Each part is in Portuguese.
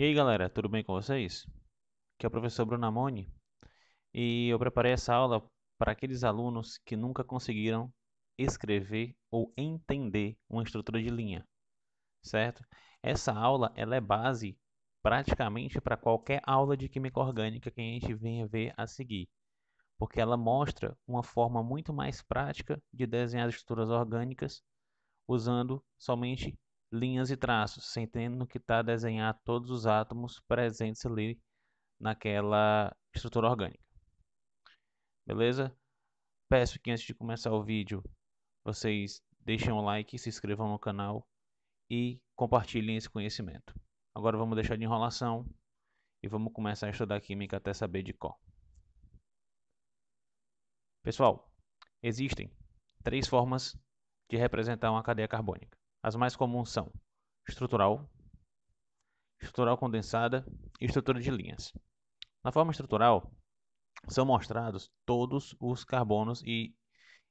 E aí galera, tudo bem com vocês? Aqui é o professor Bruno Amoni e eu preparei essa aula para aqueles alunos que nunca conseguiram escrever ou entender uma estrutura de linha, certo? Essa aula ela é base praticamente para qualquer aula de química orgânica que a gente venha ver a seguir, porque ela mostra uma forma muito mais prática de desenhar as estruturas orgânicas usando somente linhas e traços, sem tendo que estar a desenhar todos os átomos presentes ali naquela estrutura orgânica. Beleza? Peço que antes de começar o vídeo, vocês deixem um like, se inscrevam no canal e compartilhem esse conhecimento. Agora vamos deixar de enrolação e vamos começar a estudar química até saber de cor. Pessoal, existem três formas de representar uma cadeia carbônica. As mais comuns são estrutural, estrutural condensada e estrutura de linhas. Na forma estrutural, são mostrados todos os carbonos e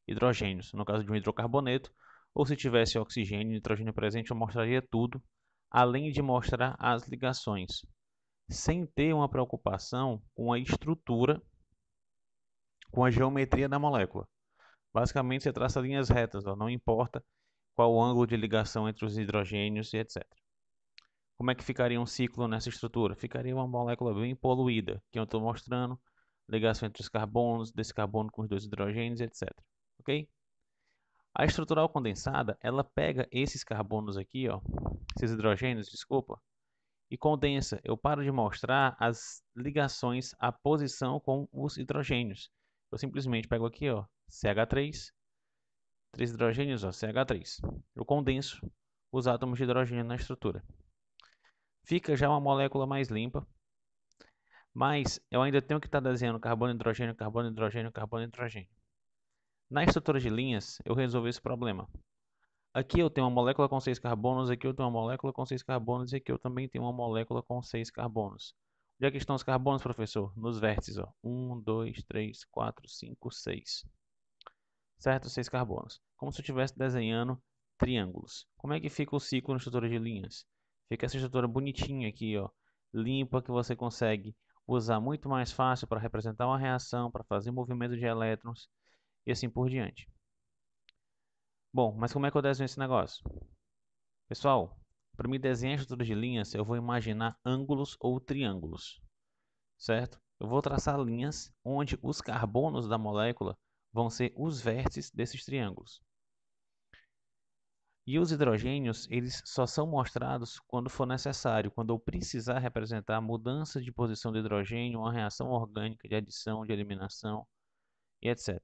hidrogênios, no caso de um hidrocarboneto, ou se tivesse oxigênio e nitrogênio presente, eu mostraria tudo, além de mostrar as ligações, sem ter uma preocupação com a estrutura, com a geometria da molécula. Basicamente, você traça linhas retas, ó, não importa qual o ângulo de ligação entre os hidrogênios e etc. Como é que ficaria um ciclo nessa estrutura? Ficaria uma molécula bem poluída, que eu estou mostrando, ligação entre os carbonos, desse carbono com os dois hidrogênios, etc. Ok? A estrutural condensada, ela pega esses carbonos aqui, ó, esses hidrogênios, desculpa, e condensa. Eu paro de mostrar as ligações, a posição com os hidrogênios. Eu simplesmente pego aqui, ó, CH3, três hidrogênios, ó, CH3. Eu condenso os átomos de hidrogênio na estrutura. Fica já uma molécula mais limpa, mas eu ainda tenho que estar desenhando carbono, hidrogênio, carbono, hidrogênio, carbono, hidrogênio. Na estrutura de linhas, eu resolvi esse problema. Aqui eu tenho uma molécula com 6 carbonos, aqui eu tenho uma molécula com 6 carbonos e aqui eu também tenho uma molécula com 6 carbonos. Onde é que estão os carbonos, professor? Nos vértices, ó. 1, 2, 3, 4, 5, 6. Certo? 6 carbonos. Como se eu estivesse desenhando triângulos. Como é que fica o ciclo na estrutura de linhas? Fica essa estrutura bonitinha aqui, ó, limpa, que você consegue usar muito mais fácil para representar uma reação, para fazer movimento de elétrons e assim por diante. Bom, mas como é que eu desenho esse negócio? Pessoal, para me desenhar estruturas de linhas, eu vou imaginar ângulos ou triângulos, certo? Eu vou traçar linhas onde os carbonos da molécula vão ser os vértices desses triângulos. E os hidrogênios, eles só são mostrados quando for necessário, quando eu precisar representar a mudança de posição do hidrogênio, uma reação orgânica de adição, de eliminação e etc.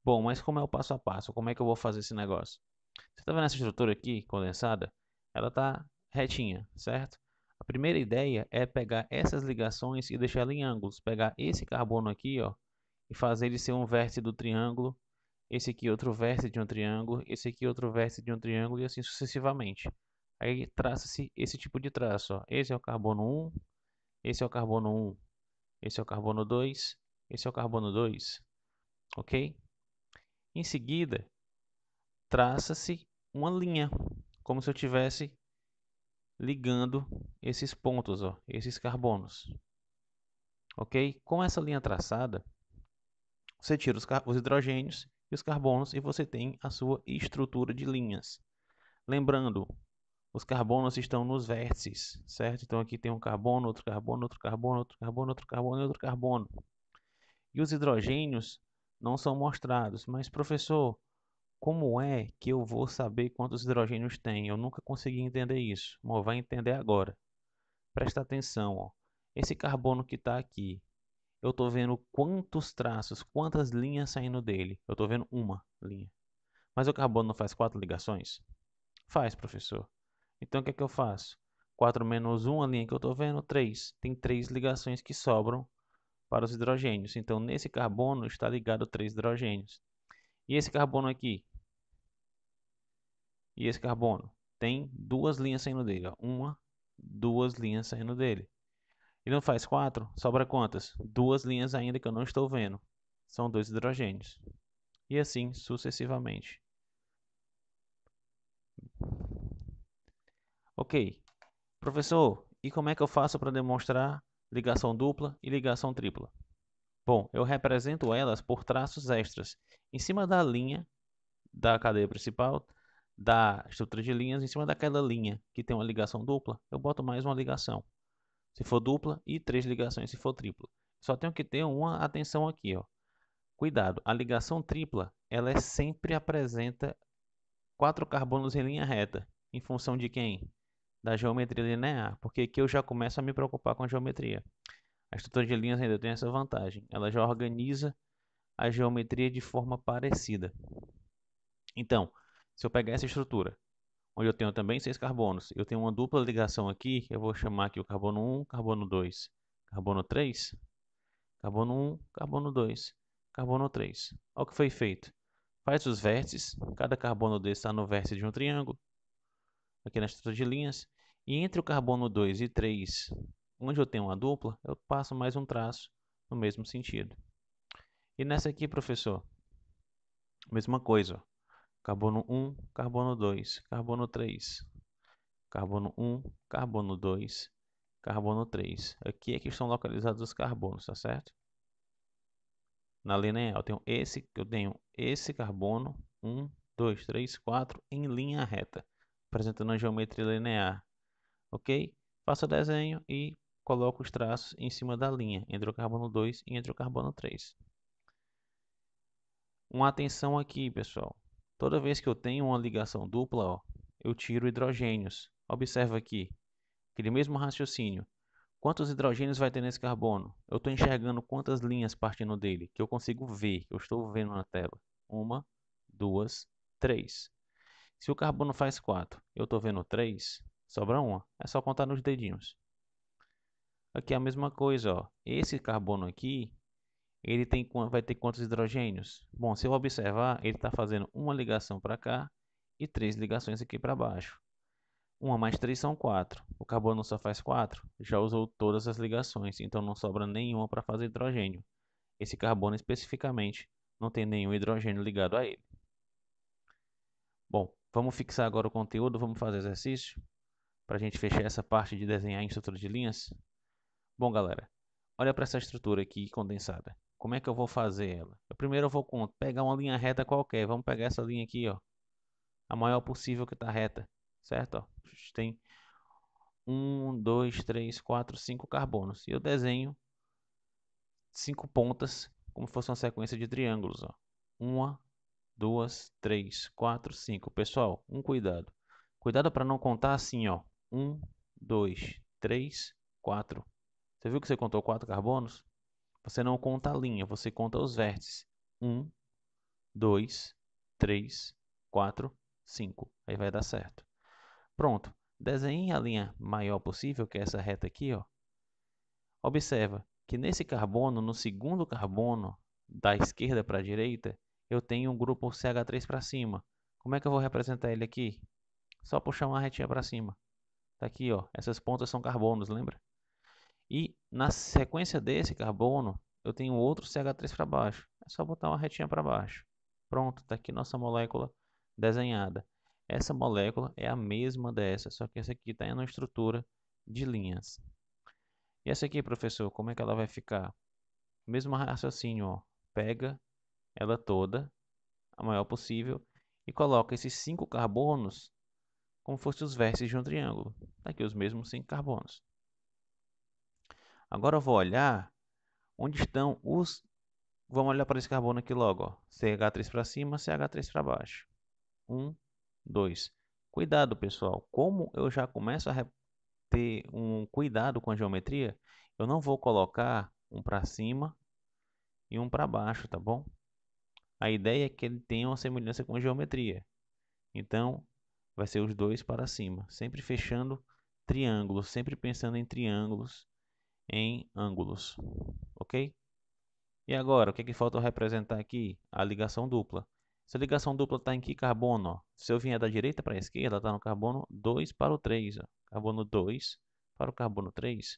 Bom, mas como é o passo a passo? Como é que eu vou fazer esse negócio? Você está vendo essa estrutura aqui, condensada? Ela está retinha, certo? A primeira ideia é pegar essas ligações e deixar ela em ângulos. Pegar esse carbono aqui, ó, e fazer ele ser um vértice do triângulo. Esse aqui outro vértice de um triângulo. Esse aqui outro vértice de um triângulo e assim sucessivamente. Aí traça-se esse tipo de traço, ó. Esse é o carbono 1, esse é o carbono 1, esse é o carbono 2, esse é o carbono 2, ok? Em seguida, traça-se uma linha, como se eu tivesse ligando esses pontos, ó, esses carbonos. Ok? Com essa linha traçada, você tira os hidrogênios e os carbonos e você tem a sua estrutura de linhas. Lembrando, os carbonos estão nos vértices, certo? Então aqui tem um carbono, outro carbono, outro carbono, outro carbono, outro carbono e outro carbono. E os hidrogênios não são mostrados. Mas, professor, como é que eu vou saber quantos hidrogênios tem? Eu nunca consegui entender isso. Mas vai entender agora. Presta atenção, ó. Esse carbono que está aqui, eu estou vendo quantos traços, quantas linhas saindo dele. Eu estou vendo uma linha. Mas o carbono não faz 4 ligações? Faz, professor. Então o que é que eu faço? 4 menos 1, a linha que eu estou vendo, 3. Tem 3 ligações que sobram para os hidrogênios. Então nesse carbono está ligado 3 hidrogênios. E esse carbono aqui? E esse carbono? Tem 2 linhas saindo dele. Ó. 1, 2 linhas saindo dele. Ele não faz 4? Sobra quantas? 2 linhas ainda que eu não estou vendo. São 2 hidrogênios. E assim sucessivamente. Ok. Professor, E como é que eu faço para demonstrar ligação dupla e ligação tripla? Bom, eu represento elas por traços extras. Em cima da linha da cadeia principal, da estrutura de linhas, em cima daquela linha que tem uma ligação dupla, eu boto mais uma ligação. Se for dupla, e 3 ligações se for tripla. Só tenho que ter uma atenção aqui, ó. Cuidado, a ligação tripla, ela sempre apresenta 4 carbonos em linha reta. Em função de quem? Da geometria linear, porque aqui eu já começo a me preocupar com a geometria. A estrutura de linhas ainda tem essa vantagem. Ela já organiza a geometria de forma parecida. Então, se eu pegar essa estrutura, onde eu tenho também 6 carbonos, eu tenho uma dupla ligação aqui, eu vou chamar aqui o carbono 1, carbono 2, carbono 3, carbono 1, carbono 2, carbono 3. Olha o que foi feito. Faz os vértices, cada carbono desse está no vértice de um triângulo, aqui na estrutura de linhas, e entre o carbono 2 e 3, onde eu tenho uma dupla, eu passo mais um traço no mesmo sentido. E nessa aqui, professor, mesma coisa, ó. Carbono 1, carbono 2, carbono 3, carbono 1, carbono 2, carbono 3. Aqui é que estão localizados os carbonos, tá certo? Na linear, eu tenho esse carbono, 1, 2, 3, 4, em linha reta, apresentando a geometria linear. Ok? Faço o desenho e coloco os traços em cima da linha, entre o carbono 2 e entre o carbono 3. Uma atenção aqui, pessoal. Toda vez que eu tenho uma ligação dupla, ó, eu tiro hidrogênios. Observa aqui, aquele mesmo raciocínio. Quantos hidrogênios vai ter nesse carbono? Eu estou enxergando quantas linhas partindo dele, que eu consigo ver, que eu estou vendo na tela. 1, 2, 3. Se o carbono faz 4, eu estou vendo 3, sobra 1. É só contar nos dedinhos. Aqui é a mesma coisa, ó. Esse carbono aqui, vai ter quantos hidrogênios? Bom, se eu observar, ele está fazendo uma ligação para cá e 3 ligações aqui para baixo. 1 mais 3 são 4. O carbono só faz 4. Já usou todas as ligações, então não sobra nenhuma para fazer hidrogênio. Esse carbono especificamente não tem nenhum hidrogênio ligado a ele. Bom, vamos fixar agora o conteúdo, vamos fazer exercício para a gente fechar essa parte de desenhar em estrutura de linhas. Bom, galera, olha para essa estrutura aqui condensada. Como é que eu vou fazer ela? Primeiro eu vou pegar uma linha reta qualquer. Vamos pegar essa linha aqui, ó, a maior possível que está reta, certo? Ó, tem 1, 2, 3, 4, 5 carbonos. E eu desenho 5 pontas, como se fosse uma sequência de triângulos, ó. 1, 2, 3, 4, 5. Pessoal, um cuidado. Cuidado para não contar assim, ó. 1, 2, 3, 4. Você viu que você contou 4 carbonos? Você não conta a linha, você conta os vértices. 1, 2, 3, 4, 5. Aí vai dar certo. Pronto. Desenhe a linha maior possível, que é essa reta aqui, ó. Observa que nesse carbono, no segundo carbono, da esquerda para a direita, eu tenho um grupo CH3 para cima. Como é que eu vou representar ele aqui? Só puxar uma retinha para cima. Tá aqui, ó. Essas pontas são carbonos, lembra? E na sequência desse carbono, eu tenho outro CH3 para baixo. É só botar uma retinha para baixo. Pronto, está aqui nossa molécula desenhada. Essa molécula é a mesma dessa, só que essa aqui está em uma estrutura de linhas. E essa aqui, professor, como é que ela vai ficar? Mesmo raciocínio, ó. Pega ela toda, a maior possível, e coloca esses 5 carbonos como se fossem os vértices de um triângulo. Tá aqui os mesmos 5 carbonos. Agora eu vou olhar onde estão os... Vamos olhar para esse carbono aqui logo, ó. CH3 para cima, CH3 para baixo. 1, 2. Cuidado, pessoal. Como eu já começo a ter um cuidado com a geometria, eu não vou colocar um para cima e um para baixo, tá bom? A ideia é que ele tenha uma semelhança com a geometria. Então, vai ser os dois para cima, sempre fechando triângulos, sempre pensando em triângulos, em ângulos, ok? E agora, o que é que falta eu representar aqui? A ligação dupla. Essa ligação dupla está em que carbono? Ó? Se eu vier da direita para a esquerda, está no carbono 2 para o 3. Ó. Carbono 2 para o carbono 3.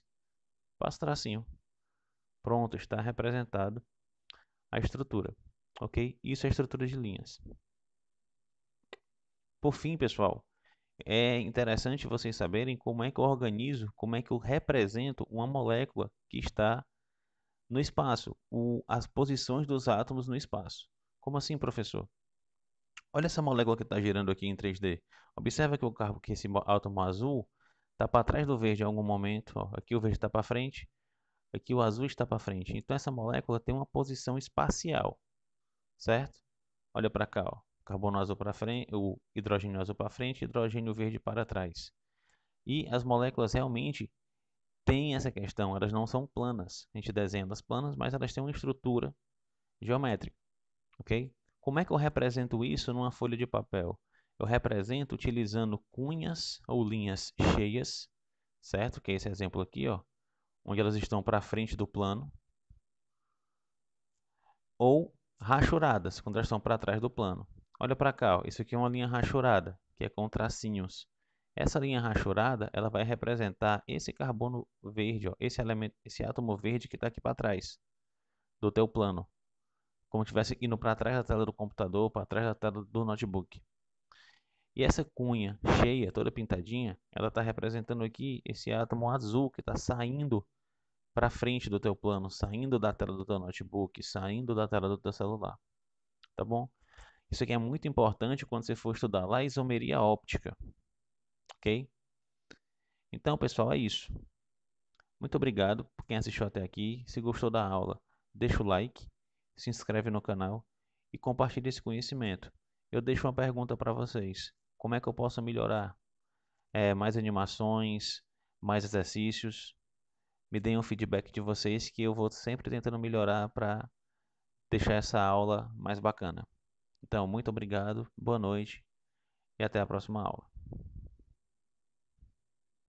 Passo tracinho. Pronto, está representado a estrutura. Ok? Isso é a estrutura de linhas. Por fim, pessoal, É interessante vocês saberem como é que eu organizo, como é que eu represento uma molécula que está no espaço, as posições dos átomos no espaço. Como assim, professor? Olha essa molécula que está girando aqui em 3D. Observa que que esse átomo azul está para trás do verde em algum momento. Ó. Aqui o verde está para frente, aqui o azul está para frente. Então essa molécula tem uma posição espacial, certo? Olha para cá, ó. Carbono azul para frente, o hidrogênio azul para frente, hidrogênio verde para trás. E as moléculas realmente têm essa questão, elas não são planas. A gente desenha elas planas, mas elas têm uma estrutura geométrica, ok? Como é que eu represento isso numa folha de papel? Eu represento utilizando cunhas ou linhas cheias, certo? Que é esse exemplo aqui, ó, onde elas estão para frente do plano, ou rachuradas, quando elas estão para trás do plano. Olha para cá, ó, isso aqui é uma linha rachurada, que é com tracinhos. Essa linha rachurada, ela vai representar esse carbono verde, ó, esse elemento, esse átomo verde que está aqui para trás do teu plano, como se estivesse indo para trás da tela do computador, para trás da tela do notebook. E essa cunha cheia, toda pintadinha, ela está representando aqui esse átomo azul que está saindo para frente do teu plano, saindo da tela do teu notebook, saindo da tela do teu celular, tá bom? Isso aqui é muito importante quando você for estudar lá isomeria óptica, ok? Então, pessoal, é isso. Muito obrigado por quem assistiu até aqui. Se gostou da aula, deixa o like, se inscreve no canal e compartilhe esse conhecimento. Eu deixo uma pergunta para vocês. Como é que eu posso melhorar? Mais animações, mais exercícios? Me deem um feedback de vocês que eu vou sempre tentando melhorar para deixar essa aula mais bacana. Então, muito obrigado, boa noite e até a próxima aula.